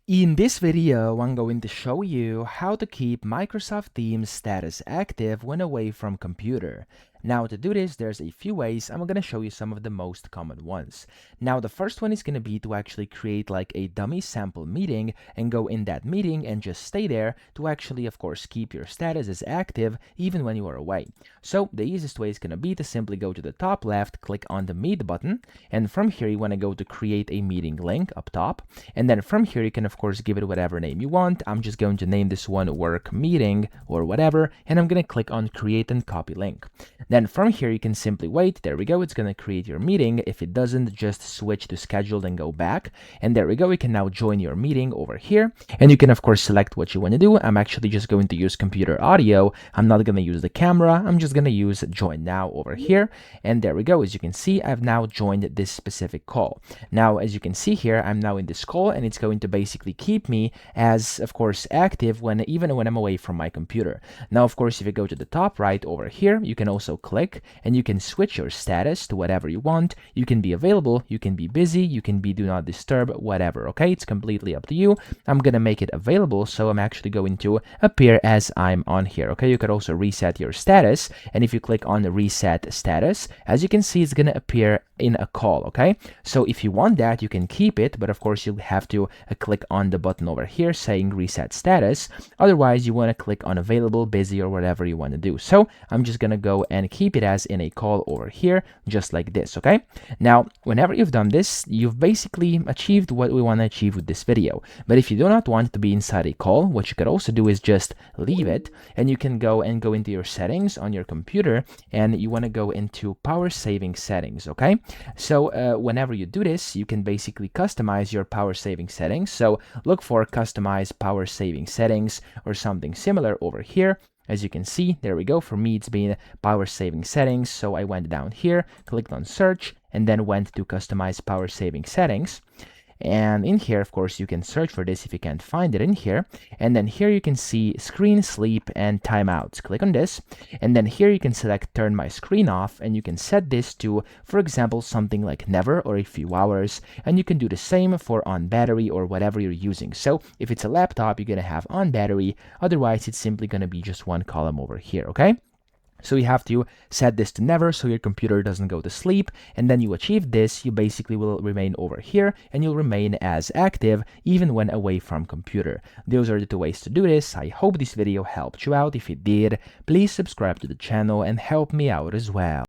In this video, I'm going to show you how to keep Microsoft Teams status active when away from computer. Now to do this, there's a few ways. I'm going to show you some of the most common ones. Now the first one is going to be to actually create like a dummy sample meeting and go in that meeting and just stay there to actually, of course, keep your status as active even when you are away. So the easiest way is going to be to simply go to the top left, click on the Meet button, and from here you want to go to create a meeting link up top. And then from here you can of course give it whatever name you want. I'm just going to name this one work meeting or whatever, and I'm going to click on create and copy link. Then from here you can simply wait. There we go, it's going to create your meeting. If it doesn't, just switch to scheduled and go back, and there we go, you can now join your meeting over here, and you can of course select what you want to do. I'm actually just going to use computer audio. I'm not going to use the camera. I'm just going to use join now over here, and there we go. As you can see, I've now joined this specific call. Now as you can see here, I'm now in this call, and it's going to basically keep me as of course active even when I'm away from my computer. Now of course, if you go to the top right over here, you can also click and you can switch your status to whatever you want. You can be available, you can be busy, you can be do not disturb, whatever. Okay, it's completely up to you. I'm gonna make it available, so I'm actually going to appear as I'm on here. Okay, you could also reset your status, and if you click on the reset status, as you can see, it's gonna appear in a call. Okay, so if you want that, you can keep it, but of course you'll have to click on the button over here saying reset status. Otherwise, you want to click on available, busy, or whatever you want to do. So I'm just gonna go and keep it as in a call over here, just like this. Okay, now whenever you've done this, you've basically achieved what we want to achieve with this video. But if you do not want to be inside a call, what you could also do is just leave it, and you can go into your settings on your computer, and you want to go into power saving settings. Okay, so whenever you do this, you can basically customize your power saving settings. So look for customize power saving settings or something similar over here. As you can see, there we go. For me, it's been power saving settings. So I went down here, clicked on search, and then went to customize power saving settings. And in here, of course, you can search for this if you can't find it in here. And then here you can see screen sleep and timeouts. Click on this. And then here you can select turn my screen off, and you can set this to, for example, something like never or a few hours. And you can do the same for on battery or whatever you're using. So if it's a laptop, you're going to have on battery. Otherwise, it's simply going to be just one column over here. Okay. So you have to set this to never so your computer doesn't go to sleep, and then you achieve this, you basically will remain over here and you'll remain as active even when away from computer. Those are the two ways to do this. I hope this video helped you out. If it did, please subscribe to the channel and help me out as well.